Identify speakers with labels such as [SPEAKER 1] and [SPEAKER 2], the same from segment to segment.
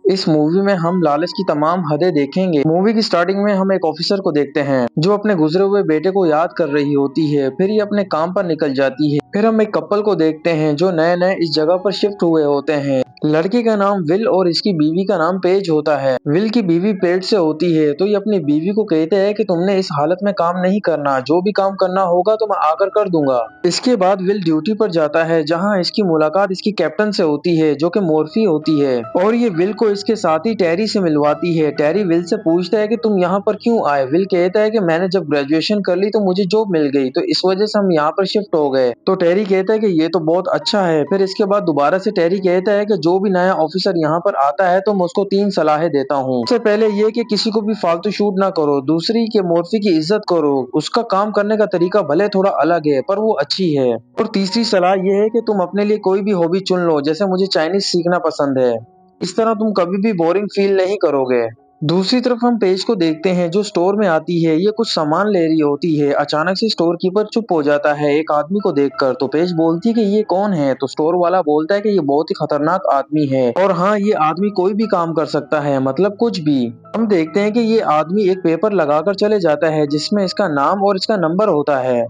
[SPEAKER 1] इस मूवी में हम लालच की तमाम हदें देखेंगे। मूवी की स्टार्टिंग में हम एक ऑफिसर को देखते हैं जो अपने गुजरे हुए बेटे को याद कर रही होती है। फिर ये अपने काम पर निकल जाती है। फिर हम एक कपल को देखते हैं जो नए नए इस जगह पर शिफ्ट हुए होते हैं। लड़के का नाम विल और इसकी बीवी का नाम पेज होता है। विल की बीवी पेट से होती है तो ये अपनी बीवी को कहते हैं कि तुमने इस हालत में काम नहीं करना, जो भी काम करना होगा तो मैं आकर कर दूंगा। इसके बाद विल ड्यूटी पर जाता है जहां इसकी मुलाकात इसकी कैप्टन से होती है जो कि मॉर्फी होती है और ये विल को इसके साथ ही टेरी से मिलवाती है। टेरी विल से पूछता है कि तुम यहाँ पर क्यों आए। विल कहता है कि मैंने जब ग्रेजुएशन कर ली तो मुझे जॉब मिल गई तो इस वजह से हम यहाँ पर शिफ्ट हो गए। तो टेरी कहता है कि ये तो बहुत अच्छा है। फिर इसके बाद दोबारा से टेरी कहता है कि जो भी नया ऑफिसर यहाँ पर आता है तो मैं उसको 3 सलाहें देता हूँ। सबसे पहले ये कि किसी को भी फालतू शूट ना करो, दूसरी कि मॉर्फी की इज्जत करो, उसका काम करने का तरीका भले थोड़ा अलग है पर वो अच्छी है, और तीसरी सलाह ये है कि तुम अपने लिए कोई भी हॉबी चुन लो, जैसे मुझे चाइनीज सीखना पसंद है। इस तरह तुम कभी भी बोरिंग फील नहीं करोगे। दूसरी तरफ हम पेज को देखते हैं जो स्टोर में आती है। ये कुछ सामान ले रही होती है। अचानक से स्टोर कीपर चुप हो जाता है एक आदमी को देखकर। तो पेज बोलती है कि ये कौन है। तो स्टोर वाला बोलता है कि ये बहुत ही खतरनाक आदमी है और हाँ, ये आदमी कोई भी काम कर सकता है, मतलब कुछ भी। हम देखते हैं कि ये आदमी एक पेपर लगाकर चले जाता है जिसमें इसका नाम और इसका नंबर होता है।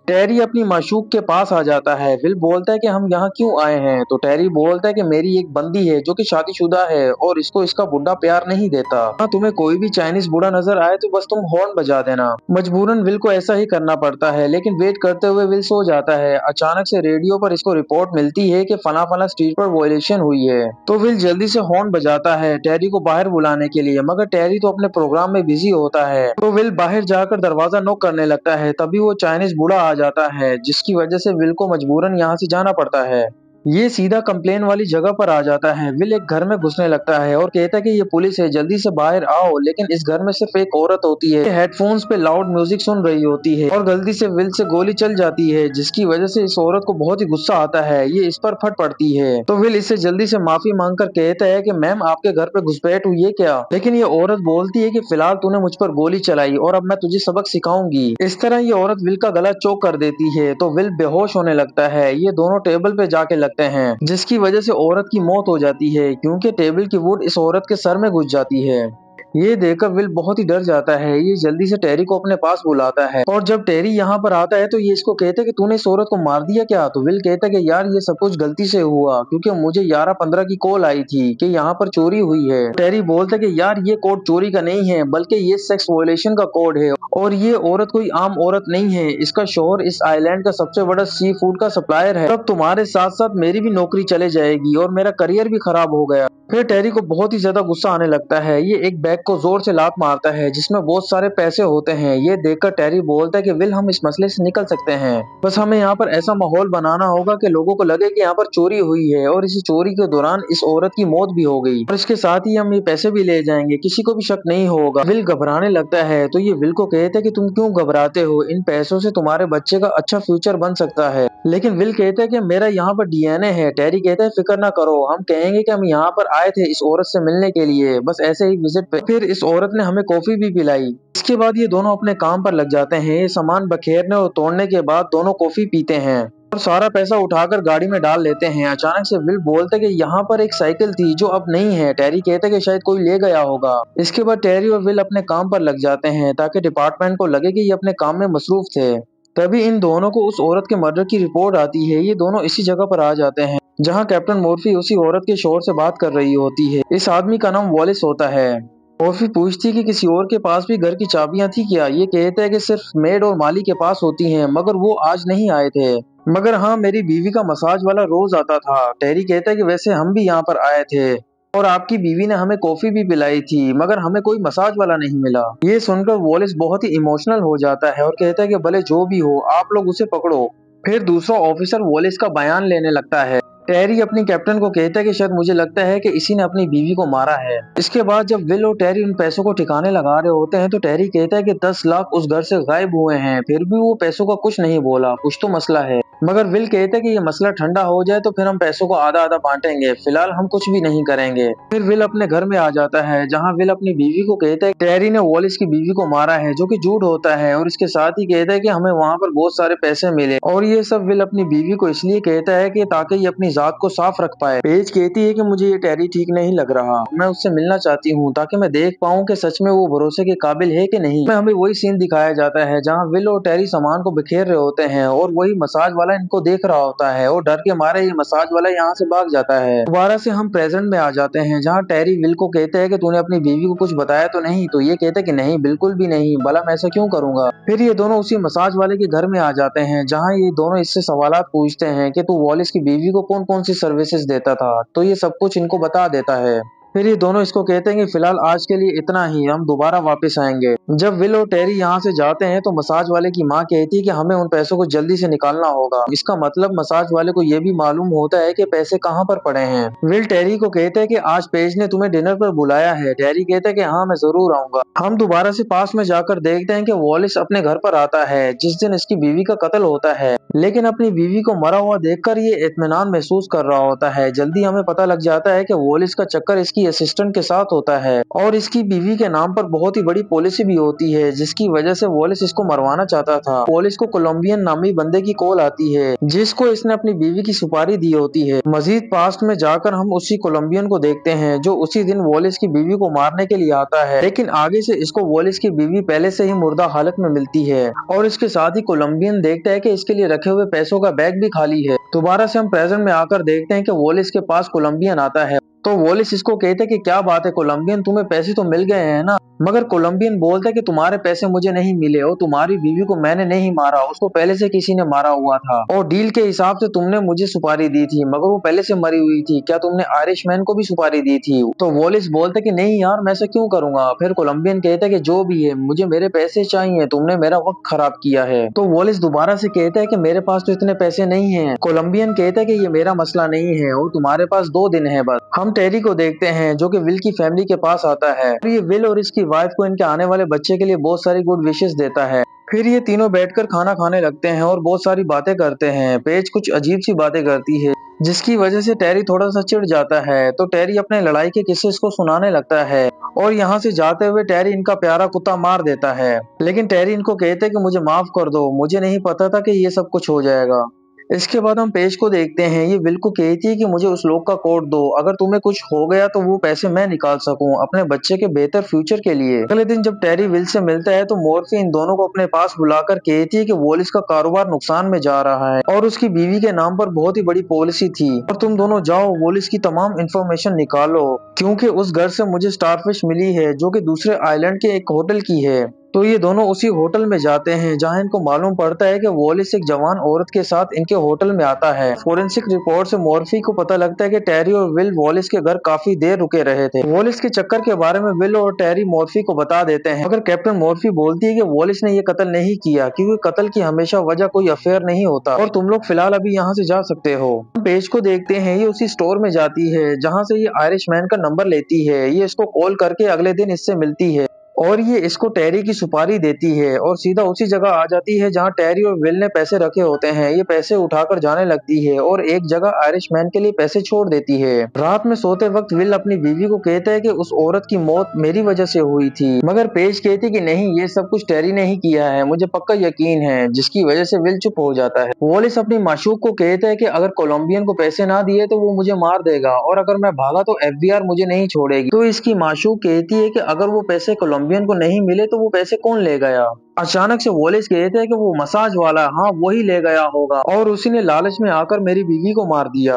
[SPEAKER 1] टेरी अपनी माशूक के पास आ जाता है। विल बोलता है कि हम यहाँ क्यों आए हैं। तो टेरी बोलता है कि मेरी एक बंदी है जो कि शादीशुदा है और इसको इसका बुड्ढा प्यार नहीं देता। हाँ, तुम्हें कोई भी चाइनीज बूढ़ा नजर आए तो बस तुम हॉर्न बजा देना। मजबूरन विल को ऐसा ही करना पड़ता है, लेकिन वेट करते हुए विल सो जाता है। अचानक से रेडियो पर इसको रिपोर्ट मिलती है कि फला फला स्ट्रीट पर वायलेशन हुई है। तो विल जल्दी से हॉर्न बजाता है टेरी को बाहर बुलाने के लिए, मगर टेरी तो अपने प्रोग्राम में बिजी होता है। तो विल बाहर जाकर दरवाजा नॉक करने लगता है। तभी वो चाइनीज बूढ़ा आ जाता है जिसकी वजह से विल को मजबूरन यहाँ से जाना पड़ता है। ये सीधा कंप्लेन वाली जगह पर आ जाता है। विल एक घर में घुसने लगता है और कहता है कि ये पुलिस है, जल्दी से बाहर आओ। लेकिन इस घर में सिर्फ एक औरत होती है, हेडफोन्स पे लाउड म्यूजिक सुन रही होती है और गलती से विल से गोली चल जाती है जिसकी वजह से इस औरत को बहुत ही गुस्सा आता है। ये इस पर फट पड़ती है तो विल इससे जल्दी से माफी मांगकर कहता है कि मैम, आपके घर पे घुसपैठ हुई है क्या। लेकिन ये औरत बोलती है कि फिलहाल तूने मुझ पर गोली चलाई और अब मैं तुझे सबक सिखाऊंगी। इस तरह ये औरत विल का गला चौक कर देती है तो विल बेहोश होने लगता है। ये दोनों टेबल पे जाके लगते हैं जिसकी वजह से औरत की मौत हो जाती है क्योंकि टेबल की वुड इस औरत के सर में घुस जाती है। ये देखकर विल बहुत ही डर जाता है। ये जल्दी से टेरी को अपने पास बुलाता है और जब टेरी यहाँ पर आता है तो ये इसको कहते हैं कि तूने इस औरत को मार दिया क्या। तो विल कहता है कि यार, ये सब कुछ गलती से हुआ क्योंकि मुझे 11:15 की कॉल आई थी कि यहाँ पर चोरी हुई है। टेरी बोलता है कि यार, ये कोड चोरी का नहीं है बल्कि ये सेक्स वायलेशन का कोड है और ये औरत कोई आम औरत नहीं है। इसका शोहर इस आइलैंड का सबसे बड़ा सी फूड का सप्लायर है। तब तुम्हारे साथ साथ मेरी भी नौकरी चले जाएगी और मेरा करियर भी खराब हो गया। फिर टेरी को बहुत ही ज्यादा गुस्सा आने लगता है। ये एक बैग को जोर से लात मारता है जिसमें बहुत सारे पैसे होते हैं। ये देखकर टेरी बोलता है कि विल, हम इस मसले से निकल सकते हैं, बस हमें यहाँ पर ऐसा माहौल बनाना होगा कि लोगों को लगे कि यहाँ पर चोरी हुई है और इसी चोरी के दौरान इस औरत की मौत भी हो गई और इसके साथ ही हम ये पैसे भी ले जाएंगे, किसी को भी शक नहीं होगा। विल घबराने लगता है तो ये विल को कहते हैं कि तुम क्यों घबराते हो, इन पैसों से तुम्हारे बच्चे का अच्छा फ्यूचर बन सकता है। लेकिन विल कहता है कि मेरा यहाँ पर डीएनए है। टेरी कहता है फिक्र ना करो, हम कहेंगे कि हम यहाँ पर आए थे इस औरत से मिलने के लिए, बस ऐसे ही विजिट पे। फिर इस औरत ने हमें कॉफी भी पिलाई। इसके बाद ये दोनों अपने काम पर लग जाते हैं। ये सामान बखेरने और तोड़ने के बाद दोनों कॉफी पीते हैं और सारा पैसा उठाकर गाड़ी में डाल लेते हैं। अचानक से विल बोलते कि यहाँ पर एक साइकिल थी जो अब नहीं है। टेरी कहते कि शायद कोई ले गया होगा। इसके बाद टेरी और विल अपने काम पर लग जाते हैं ताकि डिपार्टमेंट को लगे कि ये अपने काम में मसरूफ थे। तभी इन दोनों को उस औरत के मर्डर की रिपोर्ट आती है। ये दोनों इसी जगह पर आ जाते हैं जहां कैप्टन मोर्फी उसी औरत के शोहर से बात कर रही होती है। इस आदमी का नाम वॉलिस होता है। मोर्फी पूछती है कि किसी और के पास भी घर की चाबियां थी क्या। ये कहता है कि सिर्फ मेड और माली के पास होती हैं, मगर वो आज नहीं आए थे। मगर हाँ, मेरी बीवी का मसाज वाला रोज आता था। टेरी कहता है कि वैसे हम भी यहाँ पर आए थे और आपकी बीवी ने हमें कॉफी भी पिलाई थी, मगर हमें कोई मसाज वाला नहीं मिला। ये सुनकर वॉलिस बहुत ही इमोशनल हो जाता है और कहता है कि भले जो भी हो, आप लोग उसे पकड़ो। फिर दूसरा ऑफिसर वॉलिस का बयान लेने लगता है। टेरी अपनी कैप्टन को कहता है कि शायद मुझे लगता है कि इसी ने अपनी बीवी को मारा है। इसके बाद जब विल और टेरी उन पैसों को ठिकाने लगा रहे होते हैं तो टेरी कहता है कि 10 लाख उस घर से गायब हुए हैं, फिर भी वो पैसों का कुछ नहीं बोला, कुछ तो मसला है। मगर विल कहता है कि ये मसला ठंडा हो जाए तो फिर हम पैसों को आधा आधा बांटेंगे, फिलहाल हम कुछ भी नहीं करेंगे। फिर विल अपने घर में आ जाता है जहाँ विल अपनी बीवी को कहता है टेरी ने वॉलिस की बीवी को मारा है, जो कि झूठ होता है, और इसके साथ ही कहता है कि हमें वहाँ पर बहुत सारे पैसे मिले। और ये सब विल अपनी बीवी को इसलिए कहता है कि ताकि ये अपनी जात को साफ रख पाए। पेज कहती है कि मुझे ये टेरी ठीक नहीं लग रहा, मैं उससे मिलना चाहती हूँ ताकि मैं देख पाऊँ कि सच में वो भरोसे के काबिल है कि नहीं। हमें वही सीन दिखाया जाता है जहाँ विल और टेरी सामान को बिखेर रहे होते हैं और वही मसाज वाला इनको देख रहा होता है और डर के मारे ये मसाज वाला यहाँ से भाग जाता है। दोबारा से हम प्रेजेंट में आ जाते हैं जहाँ टेरी विल को कहते हैं कि तूने अपनी बीवी को कुछ बताया तो नहीं, तो ये कहते हैं कि नहीं, बिल्कुल भी नहीं, भला मैं ऐसा क्यों करूंगा। फिर ये दोनों उसी मसाज वाले के घर में आ जाते हैं जहाँ ये दोनों इससे सवालात पूछते हैं कि तू वॉलिस की बीवी को कौन कौन सी सर्विसेज देता था, तो ये सब कुछ इनको बता देता है। फिर ये दोनों इसको कहते हैं कि फिलहाल आज के लिए इतना ही, हम दोबारा वापस आएंगे। जब विल और टेरी यहाँ से जाते हैं तो मसाज वाले की माँ कहती है कि हमें उन पैसों को जल्दी से निकालना होगा। इसका मतलब मसाज वाले को ये भी मालूम होता है कि पैसे कहाँ पर पड़े हैं। विल टेरी को कहता है कि आज पेज ने तुम्हें डिनर पर बुलाया है। टेरी कहता है कि हाँ, मैं जरूर आऊंगा। हम दोबारा से पास में जाकर देखते हैं कि वॉलिस अपने घर पर आता है जिस दिन इसकी बीवी का कत्ल होता है, लेकिन अपनी बीवी को मरा हुआ देखकर ये इत्मीनान महसूस कर रहा होता है। जल्दी हमें पता लग जाता है कि वॉलिस का चक्कर इसकी असिस्टेंट के साथ होता है और इसकी बीवी के नाम पर बहुत ही बड़ी पॉलिसी भी होती है जिसकी वजह से वॉलिस इसको मरवाना चाहता था। वॉलिस को कोलंबियन नामी बंदे की कॉल आती है जिसको इसने अपनी बीवी की सुपारी दी होती है। मजीद पास्ट में जाकर हम उसी कोलंबियन को देखते हैं जो उसी दिन वॉलिस की बीवी को मारने के लिए आता है, लेकिन आगे से इसको वॉलिस की बीवी पहले से ही मुर्दा हालत में मिलती है और इसके साथ ही कोलंबियन देखता है कि इसके लिए रखे हुए पैसों का बैग भी खाली है। दोबारा से हम प्रेजेंट में आकर देखते हैं कि वॉलिस के पास कोलंबियन आता है तो वॉलिस इसको कहते हैं कि क्या बात है कोलंबियन, तुम्हें पैसे तो मिल गए हैं ना। मगर कोलंबियन बोलता है कि तुम्हारे पैसे मुझे नहीं मिले और तुम्हारी बीवी को मैंने नहीं मारा, उसको पहले से किसी ने मारा हुआ था और डील के हिसाब से तुमने मुझे सुपारी दी थी, मगर वो पहले से मरी हुई थी। क्या तुमने आयरिश मैन को भी सुपारी दी थी? तो वॉलिस बोलता है कि नहीं यार, मैं ऐसा क्यों करूंगा। फिर कोलंबियन कहता है कि जो भी है, मुझे मेरे पैसे चाहिए, तुमने मेरा वक्त खराब किया है। तो वॉलिस दोबारा से कहता है कि मेरे पास तो इतने पैसे नहीं है। कोलंबियन कहता है कि ये मेरा मसला नहीं है और तुम्हारे पास 2 दिन है बस। हम टेरी को देखते हैं जो कि विल की फैमिली के पास आता है और ये विल और इसकी वाइफ को इनके आने वाले बच्चे के लिए बहुत सारी गुड विशेस देता है। फिर ये तीनों बैठकर खाना खाने लगते हैं और बहुत सारी बातें करते हैं। पेज कुछ अजीब सी बातें करती है जिसकी वजह से टेरी थोड़ा सा चिढ़ जाता है, तो टेरी अपने लड़ाई के किस्से इसको सुनाने लगता है और यहाँ से जाते हुए टेरी इनका प्यारा कुत्ता मार देता है। लेकिन टेरी इनको कहते हैं कि मुझे माफ कर दो, मुझे नहीं पता था कि ये सब कुछ हो जाएगा। इसके बाद हम पेज को देखते हैं। ये विल को कहती है कि मुझे उस लोग का कोड दो, अगर तुम्हें कुछ हो गया तो वो पैसे मैं निकाल सकूं अपने बच्चे के बेहतर फ्यूचर के लिए। अगले दिन जब टेरी विल से मिलता है तो मॉर्फी इन दोनों को अपने पास बुलाकर कहती है कि वॉलिस का कारोबार नुकसान में जा रहा है और उसकी बीवी के नाम पर बहुत ही बड़ी पॉलिसी थी और तुम दोनों जाओ वॉलिस की तमाम इंफॉर्मेशन निकालो, क्योंकि उस घर से मुझे स्टारफिश मिली है जो कि दूसरे आइलैंड के एक होटल की है। तो ये दोनों उसी होटल में जाते हैं जहां इनको मालूम पड़ता है कि वॉलिस एक जवान औरत के साथ इनके होटल में आता है। फोरेंसिक रिपोर्ट से मॉर्फी को पता लगता है कि टेरी और विल वॉलिस के घर काफी देर रुके रहे थे। वॉलिस के चक्कर के बारे में विल और टेरी मॉर्फी को बता देते हैं, मगर कैप्टन मॉर्फी बोलती है कि वॉलिस ने ये कत्ल नहीं किया क्योंकि कत्ल की हमेशा वजह कोई अफेयर नहीं होता और तुम लोग फिलहाल अभी यहाँ से जा सकते हो। हम पेज को देखते हैं। ये उसी स्टोर में जाती है जहाँ से ये आयरिश मैन का नंबर लेती है। ये इसको कॉल करके अगले दिन इससे मिलती है और ये इसको टेरी की सुपारी देती है और सीधा उसी जगह आ जाती है जहां टेरी और विल ने पैसे रखे होते हैं। ये पैसे उठाकर जाने लगती है और एक जगह आयरिश मैन के लिए पैसे छोड़ देती है। रात में सोते वक्त विल अपनी बीवी को कहता है कि उस औरत की मौत मेरी वजह से हुई थी, मगर पेज कहती कि नहीं, ये सब कुछ टेरी ने ही किया है, मुझे पक्का यकीन है, जिसकी वजह से विल चुप हो जाता है। वॉलिस अपनी माशूक को कहता है कि अगर कोलंबियन को पैसे ना दिए तो वो मुझे मार देगा और अगर मैं भागा तो एफबीआर मुझे नहीं छोड़ेगी। तो इसकी माशूक कहती है कि अगर वो पैसे कोलंबियन को नहीं मिले तो वो पैसे कौन ले गया। अचानक से वॉलिस कहते हैं कि वो मसाज वाला, हाँ वही ले गया होगा और उसी ने लालच में आकर मेरी बीवी को मार दिया।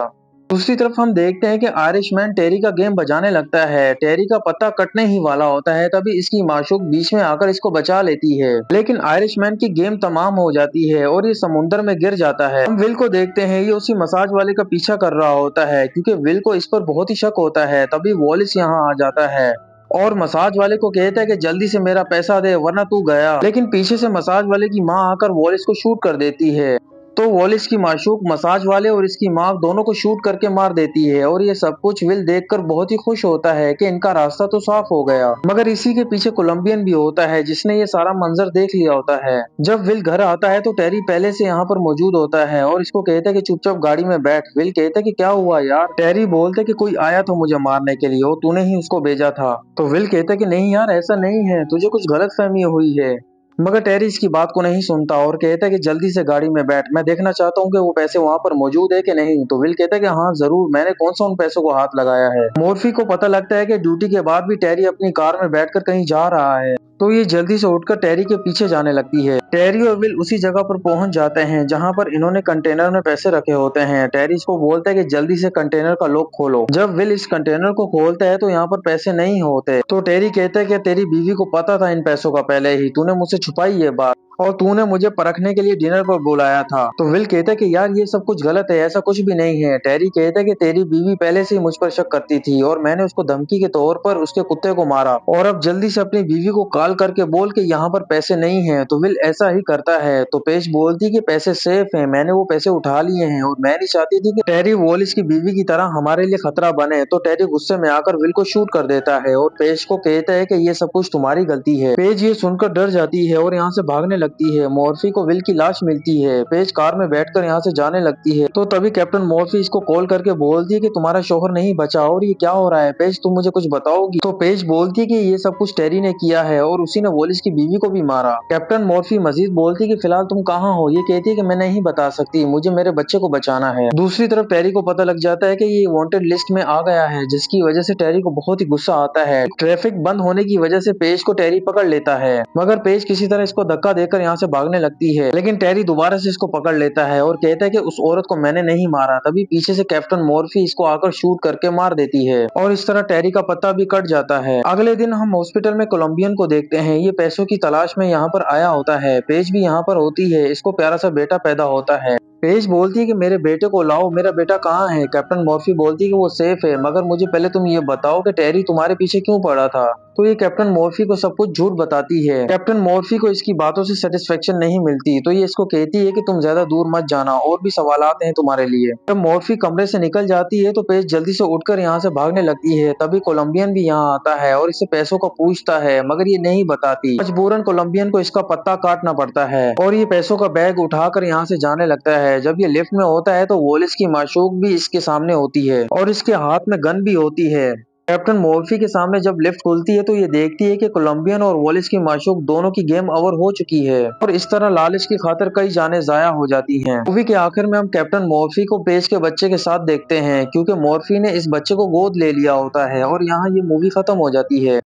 [SPEAKER 1] दूसरी तरफ हम देखते हैं कि आयरिशमैन टेरी का गेम बजाने लगता है। टेरी का पत्ता कटने ही वाला होता है, तभी इसकी माशूक बीच में आकर इसको बचा लेती है, लेकिन आयरिशमैन की गेम तमाम हो जाती है और ये समुद्र में गिर जाता है। हम विल को देखते हैं। ये उसी मसाज वाले का पीछा कर रहा होता है क्योंकि विल को इस पर बहुत ही शक होता है। तभी वॉलिस यहाँ आ जाता है और मसाज वाले को कहता है कि जल्दी से मेरा पैसा दे वरना तू गया, लेकिन पीछे से मसाज वाले की माँ आकर वॉलिस को शूट कर देती है। तो वॉलिस की माशूक मसाज वाले और इसकी माँ दोनों को शूट करके मार देती है और ये सब कुछ विल देखकर बहुत ही खुश होता है कि इनका रास्ता तो साफ हो गया। मगर इसी के पीछे कोलंबियन भी होता है जिसने ये सारा मंजर देख लिया होता है। जब विल घर आता है तो टेरी पहले से यहाँ पर मौजूद होता है और इसको कहता है कि चुपचाप गाड़ी में बैठ। विल कहता है कि क्या हुआ यार। टेरी बोलते कि कोई आया था मुझे मारने के लिए और तूने ही उसको भेजा था। तो विल कहता है कि नहीं यार ऐसा नहीं है, तुझे कुछ गलतफहमी हुई है। मगर टेरी इसकी बात को नहीं सुनता और कहता है कि जल्दी से गाड़ी में बैठ, मैं देखना चाहता हूँ कि वो पैसे वहाँ पर मौजूद है कि नहीं। तो विल कहता है कि हाँ जरूर, मैंने कौन सा उन पैसों को हाथ लगाया है। मोर्फी को पता लगता है कि ड्यूटी के बाद भी टेरी अपनी कार में बैठकर कहीं जा रहा है, तो ये जल्दी से उठकर टेरी के पीछे जाने लगती है। टेरी और विल उसी जगह पर पहुंच जाते हैं जहां पर इन्होंने कंटेनर में पैसे रखे होते हैं। टेरी इसको बोलता है कि जल्दी से कंटेनर का लॉक खोलो। जब विल इस कंटेनर को खोलता है तो यहाँ पर पैसे नहीं होते। तो टेरी कहता है कि तेरी बीवी को पता था इन पैसों का पहले ही, तूने मुझसे छुपाई ये बात और तूने मुझे परखने के लिए डिनर पर बुलाया था। तो विल कहता है कि यार ये सब कुछ गलत है, ऐसा कुछ भी नहीं है। टेरी कहता है कि तेरी बीवी पहले से ही मुझ पर शक करती थी और मैंने उसको धमकी के तौर पर उसके कुत्ते को मारा और अब जल्दी से अपनी बीवी को कॉल करके बोल के यहाँ पर पैसे नहीं है। तो विल ऐसा ही करता है। तो पेज बोलती है कि पैसे सेफ है, मैंने वो पैसे उठा लिए हैं और मैं नहीं चाहती थी कि टेरी वॉलिस की बीवी की तरह हमारे लिए खतरा बने। तो टेरी गुस्से में आकर विल को शूट कर देता है और पेज को कहता है कि ये सब कुछ तुम्हारी गलती है। पेज ये सुनकर डर जाती है और यहाँ से भागने लगती है। मॉर्फी को विल की लाश मिलती है। पेज कार में बैठकर यहाँ से जाने लगती है। तो तभी कैप्टन मॉर्फी इसको कॉल करके बोलती है कि तुम्हारा शोहर नहीं बचा और ये क्या हो रहा है पेज, तुम मुझे कुछ बताओगी। तो पेज बोलती है कि ये सब कुछ टेरी ने किया है और उसी ने वॉलिस की बीवी को भी मारा। कैप्टन मॉर्फी मजीद बोलती है कि फिलहाल तुम कहाँ हो। ये कहती है कि मैं नहीं बता सकती, मुझे मेरे बच्चे को बचाना है। दूसरी तरफ टेरी को पता लग जाता है कि ये वांटेड लिस्ट में आ गया है, जिसकी वजह से टेरी को बहुत ही गुस्सा आता है। ट्रैफिक बंद होने की वजह से पेज को टेरी पकड़ लेता है, मगर पेज किसी तरह इसको धक्का देकर यहाँ से भागने लगती है। लेकिन टेरी दोबारा से इसको पकड़ लेता है और कहता है कि उस औरत को मैंने नहीं मारा। तभी पीछे से कैप्टन मॉर्फी इसको आकर शूट करके मार देती है और इस तरह टेरी का पत्ता भी कट जाता है। अगले दिन हम हॉस्पिटल में कोलंबियन को देखते हैं। ये पैसों की तलाश में यहाँ पर आया होता है। पेज भी यहाँ पर होती है। इसको प्यारा सा बेटा पैदा होता है। पेज बोलती है कि मेरे बेटे को लाओ, मेरा बेटा कहाँ है। कैप्टन मॉर्फी बोलती है कि वो सेफ है, मगर मुझे पहले तुम ये बताओ कि टेरी तुम्हारे पीछे क्यों पड़ा था। तो ये कैप्टन मॉर्फी को सब कुछ झूठ बताती है। कैप्टन मॉर्फी को इसकी बातों से सेटिस्फेक्शन नहीं मिलती, तो ये इसको कहती है कि तुम ज्यादा दूर मत जाना, और भी सवालात हैं तुम्हारे लिए। जब मॉर्फी कमरे से निकल जाती है तो पेज जल्दी से उठकर यहाँ से भागने लगती है। तभी कोलंबियन भी यहाँ आता है और इससे पैसों का पूछता है, मगर ये नहीं बताती। मजबूरन कोलंबियन को इसका पत्ता काटना पड़ता है और ये पैसों का बैग उठाकर यहाँ से जाने लगता है। जब ये लिफ्ट में होता है तो वॉलिस की माशूक भी इसके सामने होती है और इसके हाथ में गन भी होती है। कैप्टन मॉर्फी के सामने जब लिफ्ट खुलती है तो ये देखती है कि कोलंबियन और वॉलिस की माशूक दोनों की गेम ओवर हो चुकी है और इस तरह लालच की खातिर कई जानें जाया हो जाती हैं। मूवी के आखिर में हम कैप्टन मॉर्फी को पेज के बच्चे के साथ देखते हैं, क्योंकि मॉर्फी ने इस बच्चे को गोद ले लिया होता है और यहाँ ये मूवी खत्म हो जाती है।